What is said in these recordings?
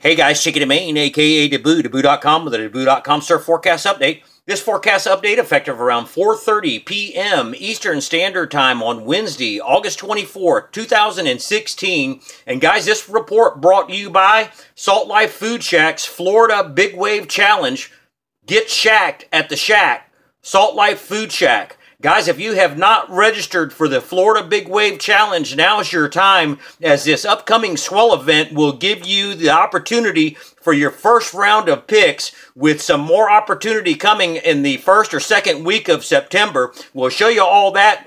Hey guys, Chicken and Maine, aka Deboo, Deboo.com with a Deboo.com surf forecast update. This forecast update effective around 4:30 p.m. Eastern Standard Time on Wednesday, August 24th, 2016. And guys, this report brought to you by Salt Life Food Shack's Florida Big Wave Challenge. Get shacked at the shack, Salt Life Food Shack. Guys, if you have not registered for the Florida Big Wave Challenge, now is your time, as this upcoming swell event will give you the opportunity for your first round of picks, with some more opportunity coming in the first or second week of September. We'll show you all that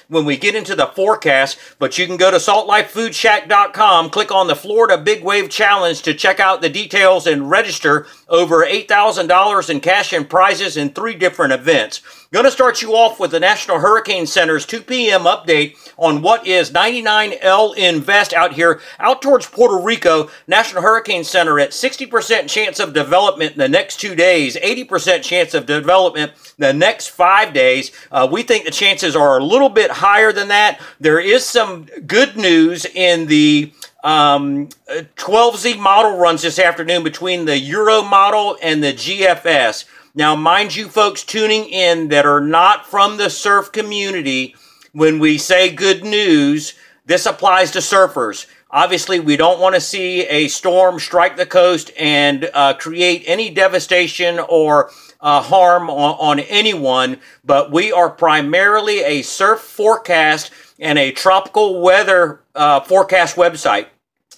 when we get into the forecast, but you can go to saltlifefoodshack.com, click on the Florida Big Wave Challenge to check out the details and register. Over $8,000 in cash and prizes in 3 different events. Going to start you off with the National Hurricane Center's 2 p.m. update on what is 99L Invest out here, out towards Puerto Rico. National Hurricane Center at 60% chance of development in the next 2 days, 80% chance of development the next 5 days. We think the chances are a little bit higher than that. There is some good news in the 12Z model runs this afternoon between the Euro model and the GFS. Now, mind you folks tuning in that are not from the surf community, when we say good news, this applies to surfers. Obviously, we don't want to see a storm strike the coast and create any devastation or harm on anyone, but we are primarily a surf forecast and a tropical weather forecast website.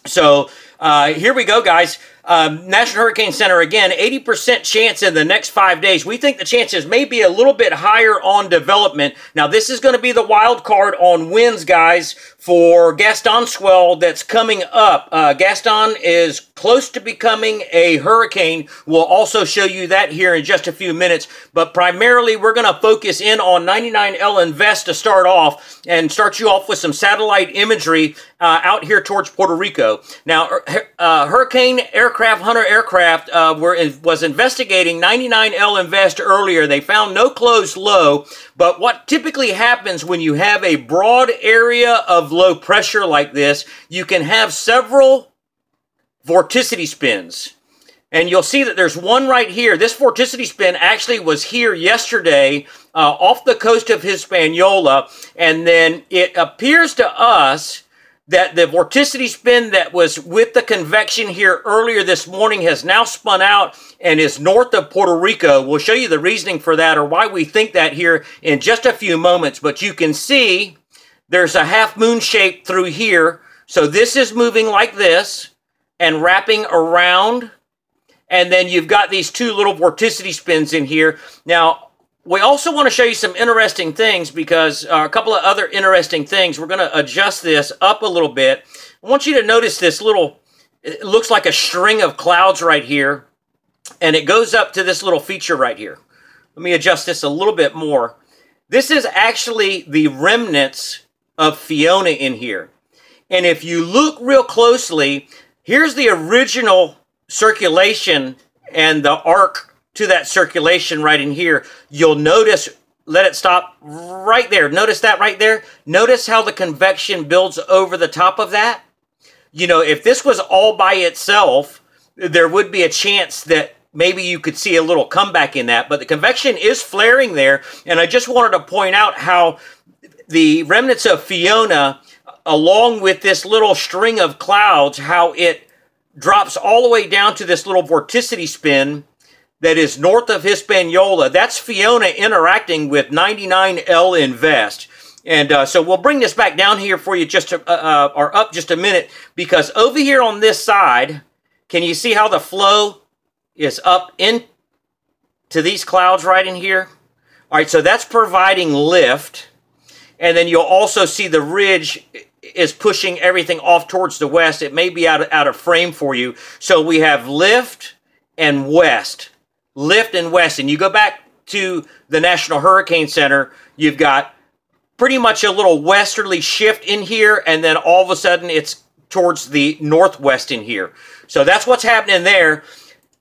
So here we go, guys. National Hurricane Center, again, 80% chance in the next 5 days. We think the chances may be a little bit higher on development. Now, this is going to be the wild card on winds, guys, for Gaston swell that's coming up. Gaston is close to becoming a hurricane. We'll also show you that here in just a few minutes. But primarily, we're going to focus in on 99L Invest to start off and start you off with some satellite imagery out here towards Puerto Rico. Now, Hurricane Hunter Aircraft was investigating 99L Invest earlier. They found no closed low, but what typically happens when you have a broad area of low pressure like this, you can have several vorticity spins. And you'll see that there's one right here. This vorticity spin actually was here yesterday off the coast of Hispaniola, and then it appears to us that the vorticity spin that was with the convection here earlier this morning has now spun out and is north of Puerto Rico. We'll show you the reasoning for that, or why we think that, here in just a few moments. But you can see there's a half moon shape through here. So this is moving like this and wrapping around. And then you've got these 2 little vorticity spins in here. Now, we also want to show you some interesting things, because a couple of other interesting things. We're going to adjust this up a little bit. I want you to notice this little, it looks like a string of clouds right here, and it goes up to this little feature right here. Let me adjust this a little bit more. This is actually the remnants of Fiona in here. And if you look real closely, here's the original circulation and the arc to that circulation right in here. You'll notice, let it stop right there. Notice that right there? Notice how the convection builds over the top of that? You know, if this was all by itself, there would be a chance that maybe you could see a little comeback in that, but the convection is flaring there, and I just wanted to point out how the remnants of Fiona, along with this little string of clouds, how it drops all the way down to this little vorticity spin that is north of Hispaniola. That's Fiona interacting with 99L Invest. And so we'll bring this back down here for you or up just a minute, because over here on this side, can you see how the flow is up into these clouds right in here? All right, so that's providing lift. And then you'll also see the ridge is pushing everything off towards the west. It may be out of frame for you. So we have lift and west. Lift and west. And you go back to the National Hurricane Center, you've got pretty much a little westerly shift in here, and then all of a sudden it's towards the northwest in here. So that's what's happening there.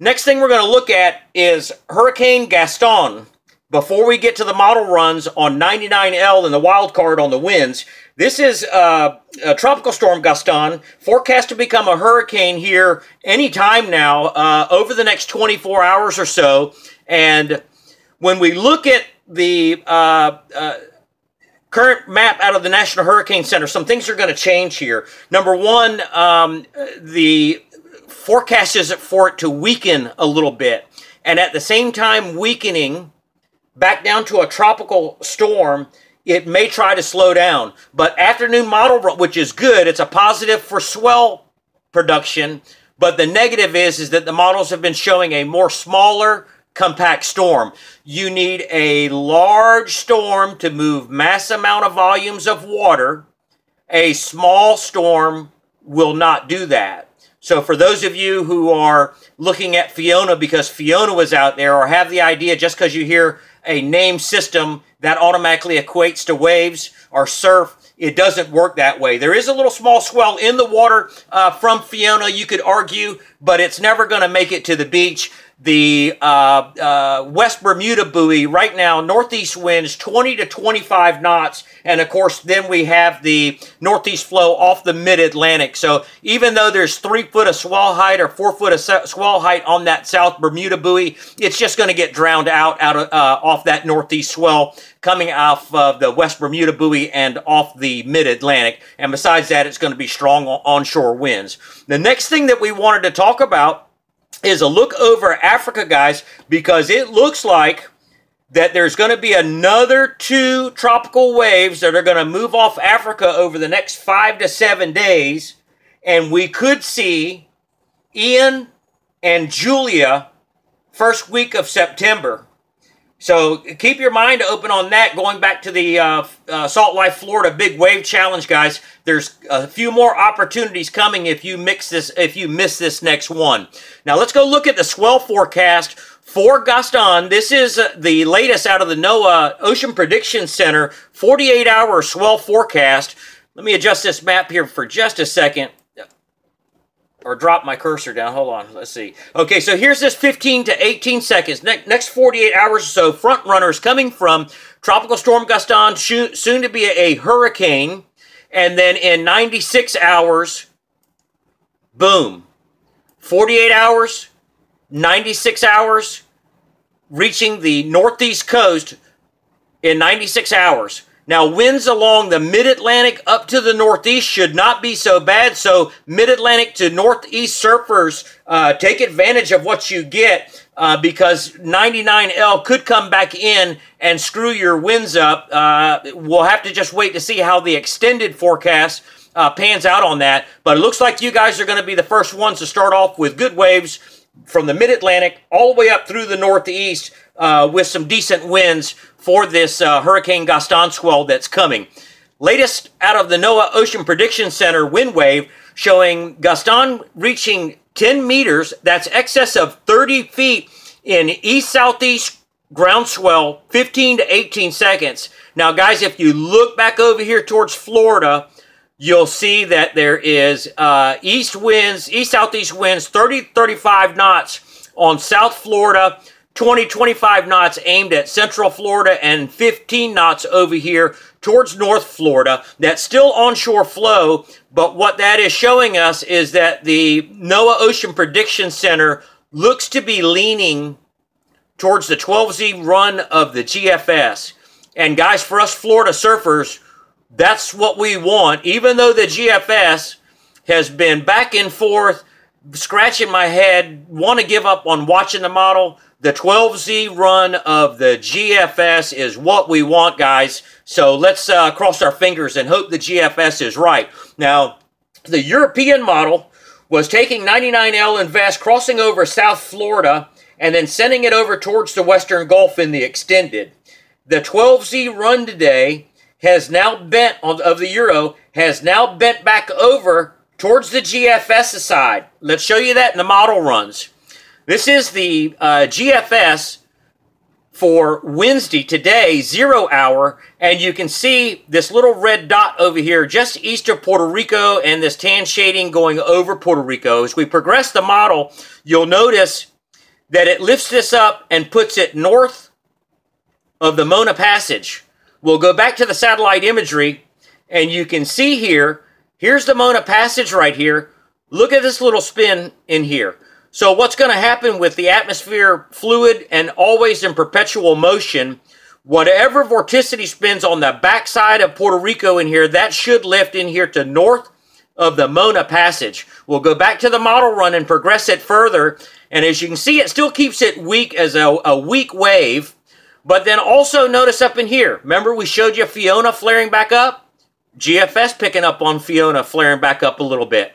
Next thing we're going to look at is Hurricane Gaston. before we get to the model runs on 99L and the wild card on the winds, this is a tropical storm Gaston, forecast to become a hurricane here anytime now, over the next 24 hours or so. And when we look at the current map out of the National Hurricane Center, some things are going to change here. Number one, the forecast is for it to weaken a little bit. And at the same time weakening back down to a tropical storm, it may try to slow down. But afternoon model, which is good, it's a positive for swell production. But the negative is that the models have been showing a more smaller, compact storm. You need a large storm to move mass amount of volumes of water. A small storm will not do that. So for those of you who are looking at Fiona because Fiona was out there, or have the idea just because you hear a name system that automatically equates to waves or surf, it doesn't work that way. There is a little small swell in the water from Fiona, you could argue, but it's never going to make it to the beach. The West Bermuda buoy right now, northeast winds 20 to 25 knots, and of course then we have the northeast flow off the mid-Atlantic. So even though there's 3 foot of swell height or 4 foot of swell height on that South Bermuda buoy, it's just going to get drowned out of, off that northeast swell coming off of the West Bermuda buoy and off the mid-Atlantic. And besides that, it's going to be strong onshore winds. The next thing that we wanted to talk about is a look over Africa, guys, because it looks like that there's going to be another 2 tropical waves that are going to move off Africa over the next 5 to 7 days, and we could see Ian and Julia first week of September. So keep your mind open on that. Going back to the Salt Life, Florida Big Wave Challenge, guys. There's a few more opportunities coming if you miss this next one. Now let's go look at the swell forecast for Gaston. This is the latest out of the NOAA Ocean Prediction Center 48-hour swell forecast. Let me adjust this map here for just a second. Or drop my cursor down. Hold on. Let's see. Okay, so here's this 15 to 18 seconds. Next 48 hours or so, front runners coming from Tropical Storm Gaston, soon to be a hurricane. And then in 96 hours, boom. 48 hours, 96 hours, reaching the northeast coast in 96 hours. Now, winds along the mid-Atlantic up to the northeast should not be so bad. So, mid-Atlantic to northeast surfers, take advantage of what you get because 99L could come back in and screw your winds up. We'll have to just wait to see how the extended forecast pans out on that. But it looks like you guys are going to be the first ones to start off with good waves from the mid-Atlantic all the way up through the northeast with some decent winds for this Hurricane Gaston swell that's coming. Latest out of the NOAA Ocean Prediction Center wind wave showing Gaston reaching 10 meters. That's excess of 30 feet in east-southeast ground swell, 15 to 18 seconds. Now, guys, if you look back over here towards Florida, you'll see that there is east-southeast winds, 30-35 knots on South Florida, 20-25 knots aimed at Central Florida, and 15 knots over here towards North Florida. That's still onshore flow, but what that is showing us is that the NOAA Ocean Prediction Center looks to be leaning towards the 12Z run of the GFS. And guys, for us Florida surfers, that's what we want. Even though the GFS has been back and forth, scratching my head, want to give up on watching the model, the 12Z run of the GFS is what we want, guys. So let's cross our fingers and hope the GFS is right. Now, the European model was taking 99L invest, crossing over South Florida, and then sending it over towards the Western Gulf in the extended. The 12Z run today has now bent, of the Euro, has now bent back over towards the GFS side. Let's show you that in the model runs. This is the GFS for Wednesday, today, 0 hour, and you can see this little red dot over here just east of Puerto Rico and this tan shading going over Puerto Rico. As we progress the model, you'll notice that it lifts this up and puts it north of the Mona Passage. We'll go back to the satellite imagery, and you can see here, here's the Mona Passage right here. Look at this little spin in here. So what's going to happen with the atmosphere fluid and always in perpetual motion, whatever vorticity spins on the backside of Puerto Rico in here, that should lift in here to north of the Mona Passage. We'll go back to the model run and progress it further. And as you can see, it still keeps it weak as a weak wave. But then also notice up in here, remember we showed you Fiona flaring back up? GFS picking up on Fiona flaring back up a little bit.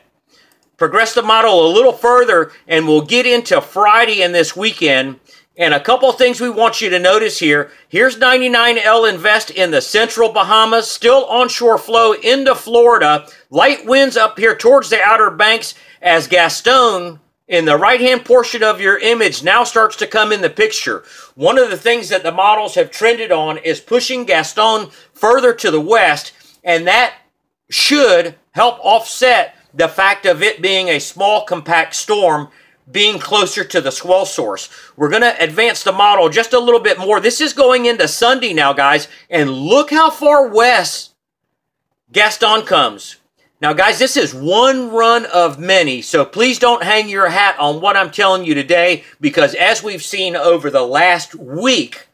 Progress the model a little further, and we'll get into Friday and this weekend. And a couple of things we want you to notice here. Here's 99L Invest in the central Bahamas, still onshore flow into Florida. Light winds up here towards the Outer Banks as Gaston, in the right-hand portion of your image, now starts to come in the picture. One of the things that the models have trended on is pushing Gaston further to the west, and that should help offset the fact of it being a small, compact storm being closer to the swell source. We're going to advance the model just a little bit more. This is going into Sunday now, guys, and look how far west Gaston comes. Now, guys, this is one run of many, so please don't hang your hat on what I'm telling you today, because as we've seen over the last week,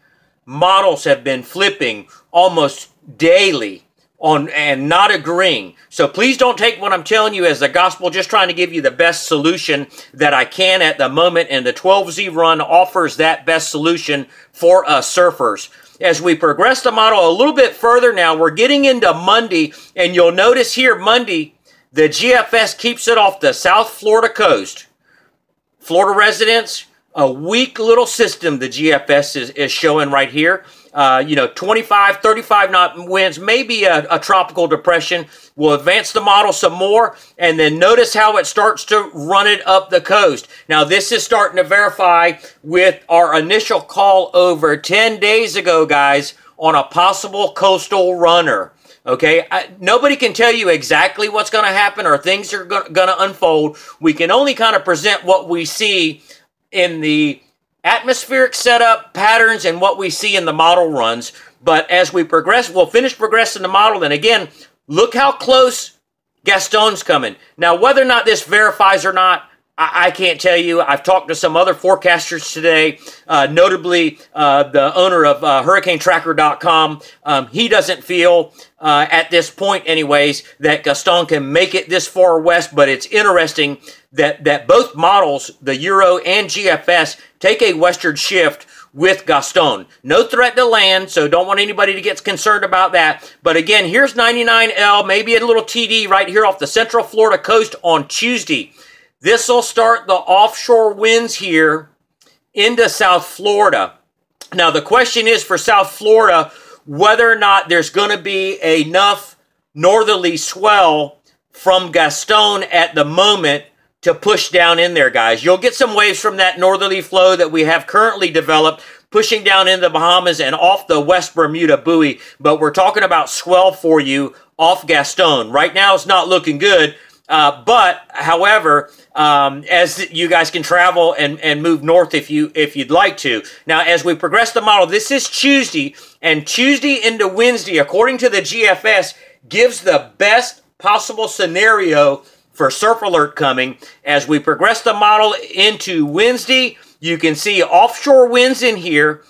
models have been flipping almost daily on and not agreeing. So please don't take what I'm telling you as the gospel, just trying to give you the best solution that I can at the moment, and the 12Z run offers that best solution for us surfers. As we progress the model a little bit further now, we're getting into Monday, and you'll notice here Monday, the GFS keeps it off the South Florida coast. Florida residents, a weak little system the GFS is showing right here. 25, 35 knot winds, maybe a tropical depression. We'll advance the model some more, and then notice how it starts to run it up the coast. Now, this is starting to verify with our initial call over 10 days ago, guys, on a possible coastal runner. Okay, nobody can tell you exactly what's going to happen or things are going to unfold. We can only kind of present what we see in the atmospheric setup patterns and what we see in the model runs. But as we progress, we'll finish progressing the model. And again, look how close Gaston's coming. Now, whether or not this verifies or not, I can't tell you. I've talked to some other forecasters today, notably the owner of HurricaneTracker.com. He doesn't feel, at this point anyways, that Gaston can make it this far west, but it's interesting that both models, the Euro and GFS, take a westward shift with Gaston. No threat to land, so don't want anybody to get concerned about that. But again, here's 99L, maybe a little TD right here off the central Florida coast on Tuesday. This will start the offshore winds here into South Florida. Now, the question is for South Florida, whether or not there's going to be enough northerly swell from Gaston at the moment to push down in there, guys. You'll get some waves from that northerly flow that we have currently developed, pushing down into the Bahamas and off the West Bermuda buoy. But we're talking about swell for you off Gaston. Right now, it's not looking good. But, however, as you guys can travel and move north if you'd like to. Now, as we progress the model, this is Tuesday, and Tuesday into Wednesday, according to the GFS, gives the best possible scenario for surf alert coming. As we progress the model into Wednesday, you can see offshore winds in here,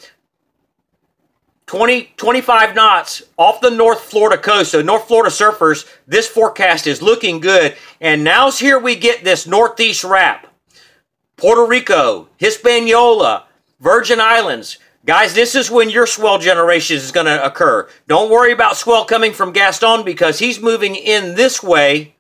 25 knots off the North Florida coast. So North Florida surfers, this forecast is looking good. And now's here we get this northeast wrap. Puerto Rico, Hispaniola, Virgin Islands. Guys, this is when your swell generation is going to occur. Don't worry about swell coming from Gaston because he's moving in this way.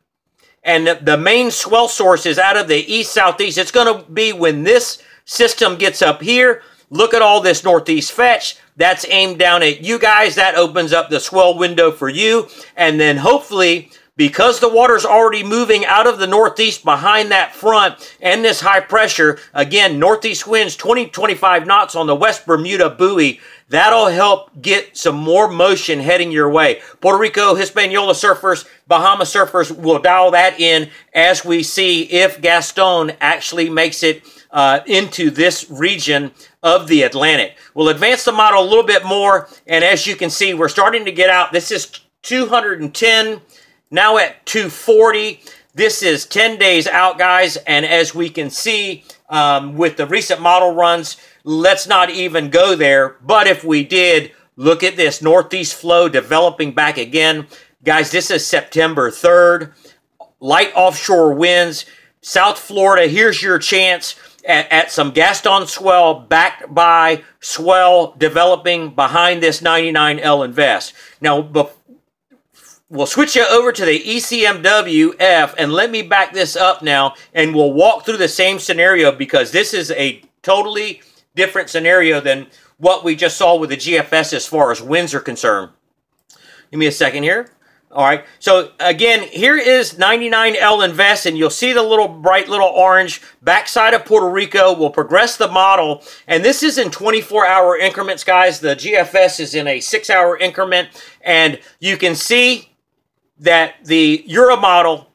And the main swell source is out of the east-southeast. It's going to be when this system gets up here. Look at all this northeast fetch. That's aimed down at you guys. That opens up the swell window for you. And then hopefully because the water's already moving out of the northeast behind that front and this high pressure, again, northeast winds 20-25 knots on the West Bermuda buoy, that'll help get some more motion heading your way. Puerto Rico, Hispaniola surfers, Bahama surfers will dial that in as we see if Gaston actually makes it into this region of the Atlantic. We'll advance the model a little bit more, and as you can see, we're starting to get out. This is 210, now at 240. This is 10 days out, guys, and as we can see with the recent model runs, let's not even go there. But if we did, look at this northeast flow developing back again. Guys, this is September 3rd. Light offshore winds. South Florida, here's your chance at some Gaston swell backed by swell developing behind this 99L Invest. Now, we'll switch you over to the ECMWF, and let me back this up now, and we'll walk through the same scenario because this is a totally different scenario than what we just saw with the GFS as far as winds are concerned. Give me a second here. All right, so again, here is 99L Invest, and you'll see the little bright little orange backside of Puerto Rico. We'll progress the model, and this is in 24-hour increments, guys. The GFS is in a 6-hour increment, and you can see that the Euro model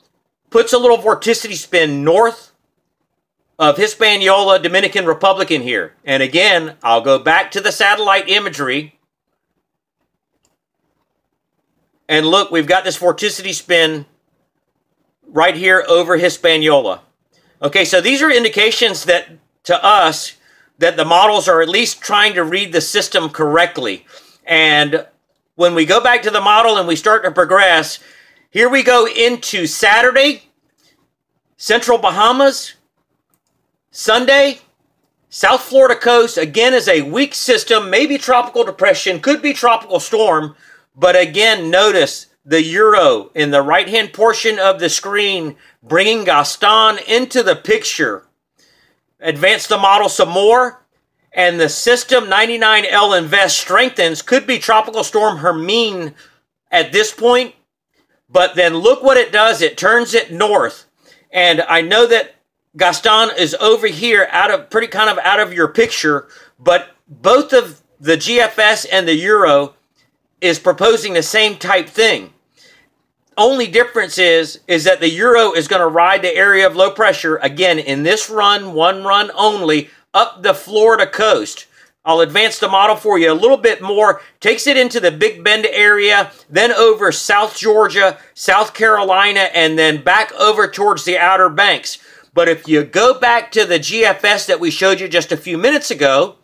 puts a little vorticity spin north of Hispaniola, Dominican Republic in here. And again, I'll go back to the satellite imagery. And look, we've got this vorticity spin right here over Hispaniola. Okay, so these are indications that, to us, that the models are at least trying to read the system correctly. And when we go back to the model and we start to progress, here we go into Saturday, Central Bahamas, Sunday, South Florida coast, again, is a weak system, maybe tropical depression, could be tropical storm. But again, notice the Euro in the right-hand portion of the screen, bringing Gaston into the picture. Advance the model some more, and the system 99L Invest strengthens. Could be Tropical Storm Hermine at this point, but then look what it does. It turns it north, and I know that Gaston is over here, pretty kind of out of your picture, but both of the GFS and the Euro is proposing the same type thing. Only difference is that the Euro is going to ride the area of low pressure, again, in this run, one run only, up the Florida coast. I'll advance the model for you a little bit more. Takes it into the Big Bend area, then over South Georgia, South Carolina, and then back over towards the Outer Banks. But if you go back to the GFS that we showed you just a few minutes ago,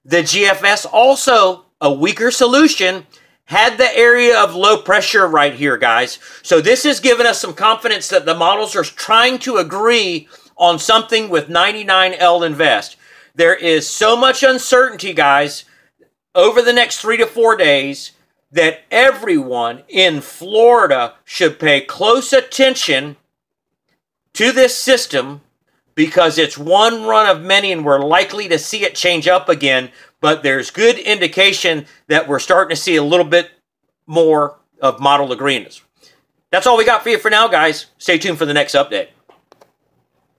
the GFS also, a weaker solution, had the area of low pressure right here, guys. So this has given us some confidence that the models are trying to agree on something with 99L Invest. There is so much uncertainty, guys, over the next 3 to 4 days that everyone in Florida should pay close attention to this system because it's one run of many and we're likely to see it change up again. But there's good indication that we're starting to see a little bit more of model agreements. That's all we got for you for now, guys. Stay tuned for the next update.